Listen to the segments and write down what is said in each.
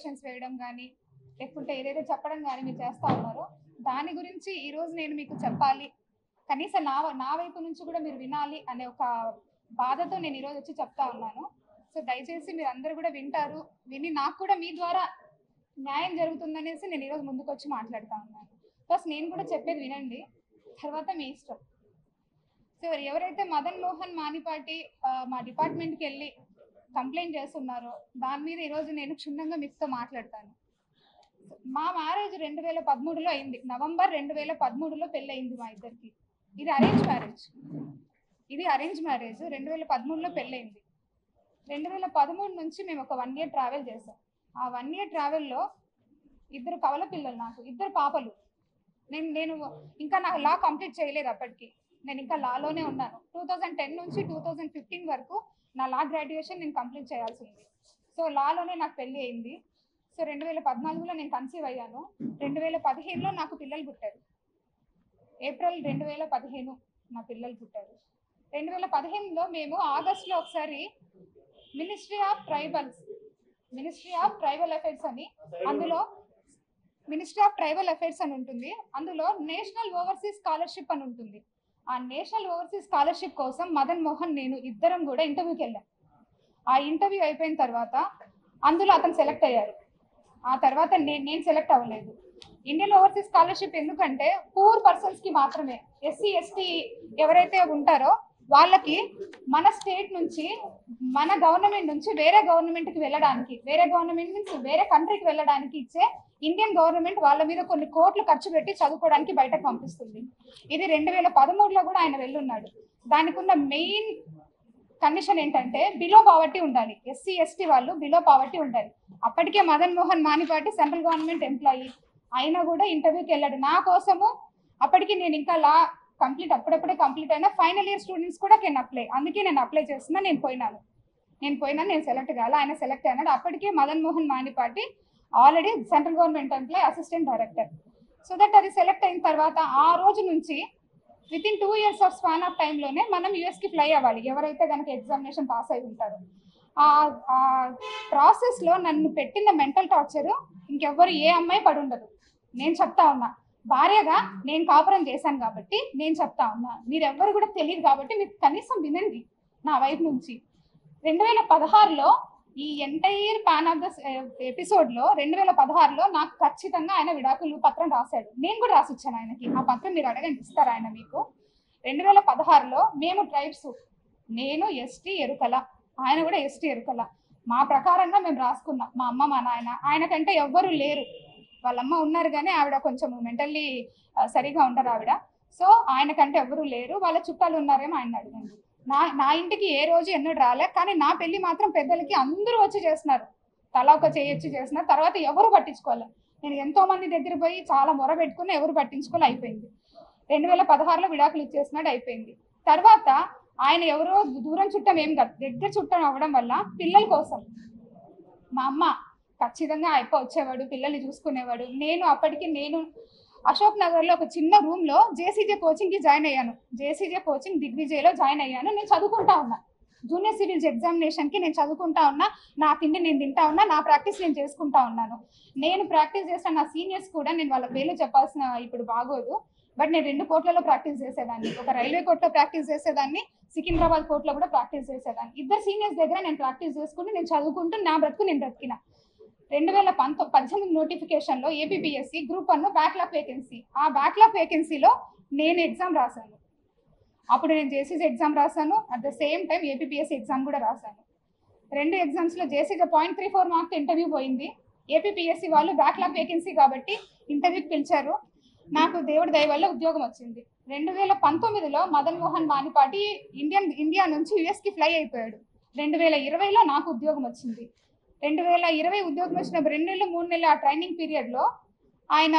Decorations వేయడం కానీ లేకుంటే ఏదైతే చెప్పడం కానీ మీరు చేస్తూ ఉన్నారో దాని గురించి ఈరోజు నేను మీకు చెప్పాలి, కనీసం నా వైపు నుంచి కూడా మీరు వినాలి అనే ఒక బాధతో నేను ఈరోజు వచ్చి చెప్తా ఉన్నాను. సో దయచేసి మీరు అందరూ కూడా వింటారు, విని నాకు కూడా మీ ద్వారా న్యాయం జరుగుతుందనేసి నేను ఈరోజు ముందుకు వచ్చి మాట్లాడుతూ ఉన్నాను. ఫస్ట్ నేను కూడా చెప్పేది వినండి, తర్వాత మీ ఇష్టం. సో ఎవరైతే మదన్ మోహన్ మానిపాటి మా డిపార్ట్మెంట్కి వెళ్ళి కంప్లైంట్ చేస్తున్నారో దాని మీద ఈరోజు నేను క్షుణ్ణంగా మీతో మాట్లాడతాను. మా మ్యారేజ్ 2013లో అయింది. నవంబర్ 2013లో పెళ్ళి అయింది మా ఇద్దరికి. ఇది అరేంజ్ మ్యారేజ్. 2013లో పెళ్ళయింది. 2013 నుంచి మేము ఒక 1 year ట్రావెల్ చేసాం. ఆ 1 year ట్రావెల్లో 2 కవల పిల్లలు, నాకు 2 పాపలు. నేను ఇంకా నా లా కంప్లీట్ చేయలేదు అప్పటికి, నేను ఇంకా లాలోనే ఉన్నాను. 2010 నుంచి 2015 వరకు నా లా గ్రాడ్యుయేషన్ నేను కంప్లీట్ చేయాల్సి ఉంది. సో లాలోనే నాకు పెళ్ళి అయింది. సో 2014లో నేను కన్సీవ్ అయ్యాను. 2015లో నాకు పిల్లలు పుట్టారు. ఏప్రిల్ 2015 నా పిల్లలు పుట్టారు. 2015లో మేము ఆగస్టులో ఒకసారి మినిస్ట్రీ ఆఫ్ ట్రైబల్ అఫైర్స్ అని, అందులో మినిస్ట్రీ ఆఫ్ ట్రైబల్ అఫైర్స్ అని ఉంటుంది, అందులో నేషనల్ ఓవర్సీస్ స్కాలర్షిప్ అని ఉంటుంది. ఆ నేషనల్ ఓవర్సీస్ స్కాలర్షిప్ కోసం మదన్ మోహన్ నేను ఇద్దరం కూడా ఇంటర్వ్యూకి వెళ్ళాం. ఆ ఇంటర్వ్యూ అయిపోయిన తర్వాత అందులో అతను సెలెక్ట్ అయ్యారు. ఆ తర్వాత నేను సెలెక్ట్ అవ్వలేదు. ఇండియన్ ఓవర్సీస్ స్కాలర్షిప్ ఎందుకంటే పూర్ పర్సన్స్కి మాత్రమే, ఎస్సీ ఎస్టీ ఎవరైతే ఉంటారో వాళ్ళకి మన స్టేట్ నుంచి, మన గవర్నమెంట్ నుంచి వేరే గవర్నమెంట్కి వెళ్ళడానికి, వేరే గవర్నమెంట్ నుంచి వేరే కంట్రీకి వెళ్ళడానికి ఇచ్చే ఇండియన్ గవర్నమెంట్ వాళ్ళ మీద కొన్ని కోట్లు ఖర్చు పెట్టి చదువుకోవడానికి బయటకు పంపిస్తుంది. ఇది 2013లో కూడా ఆయన వెళ్ళున్నాడు. దానికి ఉన్న మెయిన్ కండిషన్ ఏంటంటే బిలో పావర్టీ ఉండాలి. ఎస్సీ ఎస్టీ వాళ్ళు బిలో పావర్టీ ఉండాలి. అప్పటికే Madan Mohan Manipati central government employee అయినా కూడా ఇంటర్వ్యూకి వెళ్ళాడు నా కోసము. అప్పటికి నేను ఇంకా లా అప్పుడప్పుడే కంప్లీట్ అయినా ఫైనల్ ఇయర్ స్టూడెంట్స్ కూడా అందుకే నేను అప్లై చేస్తున్నా. నేను సెలెక్ట్ కాలే, ఆయన సెలెక్ట్ అయినాడు. అప్పటికే Madan Mohan Manipati already central government employee, assistant director. So that అది సెలెక్ట్ అయిన తర్వాత ఆ రోజు నుంచి within 2 years of span of టైంలోనే మనం యూఎస్కి ఫ్లై అవ్వాలి, ఎవరైతే కనుక ఎగ్జామినేషన్ పాస్ అయి ఉంటారో. ఆ ప్రాసెస్లో నన్ను పెట్టిన మెంటల్ టార్చరు ఇంకెవ్వరు ఏ అమ్మాయి పడి ఉండదు. నేను చెప్తా ఉన్నా, భార్యగా నేను కాపురం చేశాను కాబట్టి నేను చెప్తా ఉన్నా, మీరెవ్వరు కూడా తెలియదు కాబట్టి మీరు కనీసం వినండి నా వైపు నుంచి. 2016లో ఈ ఎంటైర్ పాన్ ఆఫ్ ద ఎపిసోడ్లో 2016లో నాకు ఖచ్చితంగా ఆయన విడాకులు పత్రం రాశాడు. నేను కూడా రాసిచ్చాను ఆయనకి. ఆ పత్రం మీరు అడగండి, ఇస్తారు ఆయన మీకు. 2016లో మేము ట్రైబ్స్, నేను ఎస్టీ ఎరుకల, ఆయన కూడా ఎస్టీ ఎరుకల, మా ప్రకారంగా మేము రాసుకున్నాం. మా అమ్మ మా నాయన, ఆయనకంటే ఎవ్వరు లేరు. వాళ్ళమ్మ ఉన్నారు కానీ ఆవిడ కొంచెం మెంటల్లీ సరిగా ఉండరు ఆవిడ. సో ఆయనకంటే ఎవరు లేరు, వాళ్ళ చుట్టాలు ఉన్నారేమో ఆయన అడగండి. నా ఇంటికి ఏ రోజు ఎన్నడూ రాలే, కానీ నా పెళ్లి మాత్రం పెద్దలకి అందరూ వచ్చి చేస్తున్నారు, తలా ఒక చేయొచ్చి చేస్తున్నారు. తర్వాత ఎవరు పట్టించుకోవాలి. నేను ఎంతో మంది దగ్గర పోయి చాలా మొర పెట్టుకుని ఎవరు పట్టించుకోవాలి, అయిపోయింది. 2016లో విడాకులు ఇచ్చేసినాడు, అయిపోయింది. తర్వాత ఆయన ఎవరో దూరం చుట్టం ఏం కాదు, దగ్గర చుట్టం అవ్వడం వల్ల పిల్లల కోసం మా అమ్మ ఖచ్చితంగా వచ్చేవాడు, పిల్లల్ని చూసుకునేవాడు. నేను అశోక్ నగర్లో ఒక చిన్న రూమ్లో జేసీజే కోచింగ్కి జాయిన్ అయ్యాను. జేసీజే కోచింగ్ దిగ్విజయ్లో జాయిన్ అయ్యాను. నేను చదువుకుంటా ఉన్నా, జూనియర్ సివిల్స్ ఎగ్జామినేషన్కి నేను చదువుకుంటా ఉన్నా. నా తిండి నేను తింటా ఉన్నా, నా ప్రాక్టీస్ నేను చేసుకుంటా ఉన్నాను. నేను ప్రాక్టీస్ చేసిన నా సీనియర్స్ కూడా, నేను వాళ్ళ పేర్లు చెప్పాల్సిన ఇప్పుడు బాగోదు, బట్ నేను 2 కోర్టులలో ప్రాక్టీస్ చేసేదాన్ని. ఒక రైల్వే కోర్టులో ప్రాక్టీస్ చేసేదాన్ని, సికింద్రాబాద్ కోర్టులో కూడా ప్రాక్టీస్ చేసేదాన్ని. 2 సీనియర్స్ దగ్గర నేను ప్రాక్టీస్ చేసుకుంటూ నేను చదువుకుంటూ నా బ్రతుకు నేను బ్రతికిన. 2018 నోటిఫికేషన్లో ఏపీపీఎస్సీ గ్రూప్ 1 బ్యాక్లాగ్ వేకెన్సీ, ఆ బ్యాక్లాగ్ వేకెన్సీలో నేను ఎగ్జామ్ రాశాను. అప్పుడు నేను జేసీజీ ఎగ్జామ్ రాశాను, at the same time APPSC exam కూడా రాశాను. 2 ఎగ్జామ్స్లో జేసీజీ 0.34 మార్క్స్ ఇంటర్వ్యూ పోయింది. ఏపీపీఎస్సీ వాళ్ళు బ్యాక్లాగ్ వేకెన్సీ కాబట్టి ఇంటర్వ్యూకి పిలిచారు. నాకు దేవుడి దయ వల్ల ఉద్యోగం వచ్చింది. 2019లో మదన్ మోహన్ మానిపాటి ఇండియా నుంచి యుఎస్కి ఫ్లై అయిపోయాడు. 2020లో నాకు ఉద్యోగం వచ్చింది. 2020 ఉద్యోగం వచ్చిన 2 నెలలు 3 నెలలు ఆ ట్రైనింగ్ పీరియడ్లో ఆయన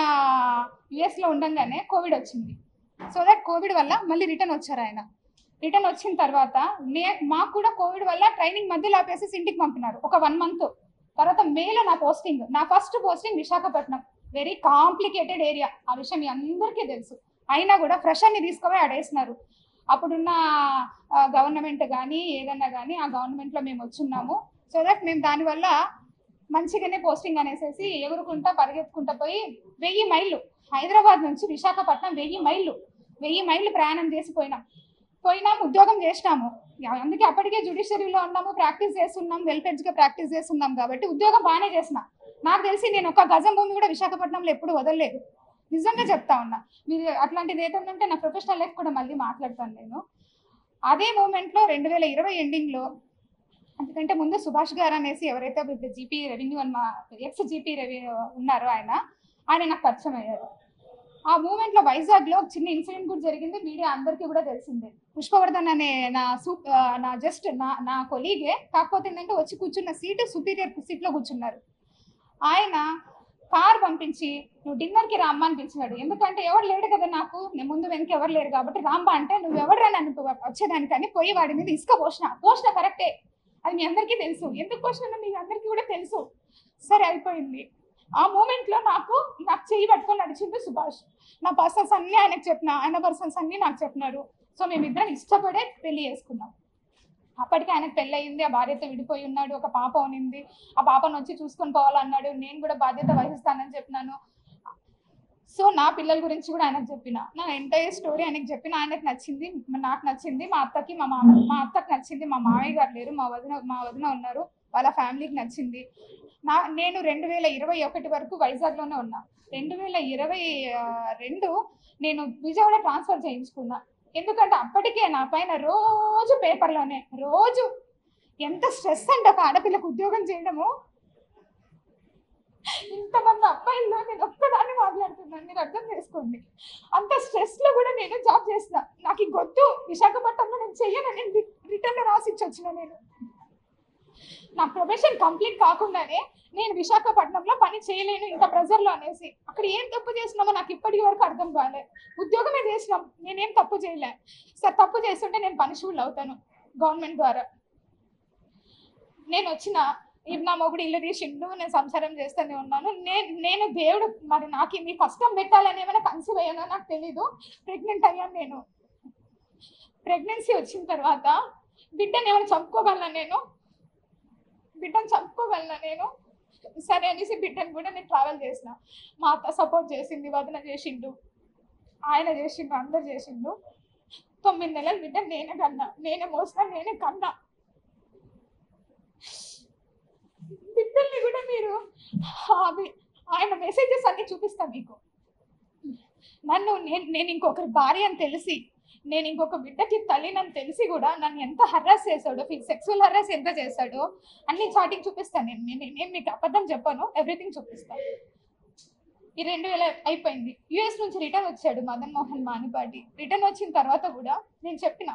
యుఎస్లో ఉండగానే కోవిడ్ వచ్చింది. సో దట్ కోవిడ్ వల్ల మళ్ళీ రిటర్న్ వచ్చారు ఆయన. రిటర్న్ వచ్చిన తర్వాత మాకు కూడా కోవిడ్ వల్ల ట్రైనింగ్ మధ్యలో ఆపేసి ఇంటికి పంపినారు ఒక 1 month. తర్వాత మేలో నా first posting Visakhapatnam, very complicated area, ఆ విషయం మీ అందరికీ తెలుసు. అయినా కూడా ఫ్రెషర్ని తీసుకుపోయి ఆడేసినారు. అప్పుడున్న గవర్నమెంట్ కానీ ఏదన్నా కానీ ఆ గవర్నమెంట్లో మేము వచ్చున్నాము. సో దట్ మేము దానివల్ల మంచిగానే పోస్టింగ్ అనేసేసి ఎగురుకుంటా పరిగెత్తుకుంటా పోయి 1000 మైళ్ళు హైదరాబాద్ నుంచి విశాఖపట్నం 1000 మైళ్ళు ప్రయాణం చేసి పోయినాం ఉద్యోగం చేసినాము. అందుకే అప్పటికే జ్యుడిషియరీలో ఉన్నాము, ప్రాక్టీస్ చేస్తున్నాం, వెల్ఫెడ్జ్గా ప్రాక్టీస్ చేస్తున్నాం కాబట్టి ఉద్యోగం బాగానే చేసిన. నాకు తెలిసి నేను ఒక గజం భూమి కూడా విశాఖపట్నంలో ఎప్పుడు వదలలేదు. నిజంగా చెప్తా ఉన్నా. మీరు అట్లాంటిది ఏదైనా నా ప్రొఫెషనల్ లైఫ్ కూడా మళ్ళీ మాట్లాడతాను నేను. అదే మూమెంట్లో 2020 ఎండింగ్లో, అందుకంటే ముందు సుభాష్ గారు అనేసి ఎవరైతే జీపీ రెవెన్యూ అని మా ఎక్స్ జీపీ రెవెన్యూ ఉన్నారో ఆయన నాకు పరిచయం అయ్యారు. ఆ మూమెంట్లో వైజాగ్లో చిన్న ఇన్సిడెంట్ కూడా జరిగింది, మీడియా అందరికీ కూడా తెలిసిందే. పుష్పవర్ధన్ అనే నా కొలీగే, కాకపోతే ఏంటంటే వచ్చి కూర్చున్న సీటు సుపీరియర్ సీట్లో కూర్చున్నారు. ఆయన కార్ పంపించి నువ్వు డిన్నర్కి రామ్మా అని పిలిచినాడు. ఎందుకంటే ఎవరు లేడు కదా, నాకు ముందు వెనక ఎవరు లేరు కాబట్టి రామ్మా అంటే నువ్వు ఎవడరా నన్ను వచ్చేదానికని పోయి వాడి మీద ఇసుక పోసిన కరెక్టే, అది మీ అందరికీ తెలుసు. ఎందుకు పోసినా మీ అందరికీ కూడా తెలుసు. సరే అయిపోయింది. ఆ మూమెంట్లో నాకు చెయ్యి పట్టుకొని నడిచింది సుభాష్. నా పర్సన్స్ అన్నీ ఆయనకు చెప్పిన, ఆయన పర్సన్స్ అన్నీ నాకు చెప్పినారు. సో మేమిద్దరం ఇష్టపడే పెళ్లి చేసుకున్నాం. అప్పటికి ఆయనకు పెళ్ళి అయింది, ఆ భార్యతో విడిపోయి ఉన్నాడు, ఒక పాప ఉనింది. ఆ పాపను వచ్చి చూసుకొని పోవాలన్నాడు. నేను కూడా బాధ్యత వహిస్తానని చెప్పినాను. సో నా పిల్లల గురించి కూడా ఆయనకు చెప్పిన, నా ఎంటైర్ స్టోరీ ఆయనకు చెప్పిన. ఆయనకు నచ్చింది, నాకు నచ్చింది, మా అత్తకి మా అత్తకి నచ్చింది. మా మామయ్య గారు లేరు, మా వదిన ఉన్నారు, వాళ్ళ ఫ్యామిలీకి నచ్చింది. నేను 2021 వరకు వైజాగ్లోనే ఉన్నా. 2022 నేను విజయవాడ ట్రాన్స్ఫర్ చేయించుకున్నా. ఎందుకంటే అప్పటికే నా పైన రోజు పేపర్లోనే రోజు ఎంత స్ట్రెస్ అంటే ఒక ఆడపిల్లకు ఉద్యోగం చేయడము. ఇంతమంది అబ్బాయిల్లో నేను ఒక్కదాన్ని మాట్లాడుతున్నాను, మీరు అర్థం చేసుకోండి. అంత స్ట్రెస్లో కూడా నేను జాబ్ చేసిన. నాకు ఈ గొద్దు విశాఖపట్నంలో నేను చెయ్యను, రిటర్న్ రాసిచ్చి వచ్చిన. నేను నా ప్రొఫెషన్ కంప్లీట్ కాకుండానే నేను విశాఖపట్నంలో పని చేయలేను ఇంత ప్రెజర్లో అనేసి. అక్కడ ఏం తప్పు చేసినామో నాకు ఇప్పటి వరకు అర్థం కాలే. ఉద్యోగమే చేసినాం, నేనేం తప్పు చేయలే. సార్ తప్పు చేస్తుంటే నేను పనిష్బుల్ అవుతాను గవర్నమెంట్ ద్వారా. నేను వచ్చిన నా మొగుడు ఇల్లు తీసిండు, నేను సంసారం చేస్తూనే ఉన్నాను. నేను దేవుడు మరి నాకు మీ కష్టం పెట్టాలని ఏమైనా కన్సీవ్ అయ్యానో నాకు తెలీదు. ప్రెగ్నెంట్ అయ్యాను. నేను ప్రెగ్నెన్సీ వచ్చిన తర్వాత బిడ్డను ఏమైనా చంపుకోగలనా నేను? సరే అనేసి బిడ్డను కూడా నేను ట్రావెల్ చేసిన. మా అత్త సపోర్ట్ చేసింది, వదిన చేసిండు, ఆయన చేసిండు, అందరు చేసిండు. 9 నెలల బిడ్డ నేనే మోసిన, నేనే కన్నా. బిడ్డల్ని కూడా మీరు ఆయన మెసేజెస్ అన్ని చూపిస్తాను మీకు. నేను ఇంకొకరి భార్య అని తెలిసి, నేను ఇంకొక బిడ్డకి తల్లినని తెలిసి కూడా నన్ను ఎంత హర్రాస్ చేశాడో, సెక్సువల్ హర్రాస్ ఎంత చేశాడో అన్ని చాటింగ్ చూపిస్తాను. నేను మీకు అబద్ధం చెప్పాను, ఎవ్రీథింగ్ చూపిస్తాను. ఈ 2000 అయిపోయింది. యుఎస్ నుంచి రిటర్న్ వచ్చాడు మదన్ మోహన్ మానిపాటి. రిటర్న్ వచ్చిన తర్వాత కూడా నేను చెప్పిన,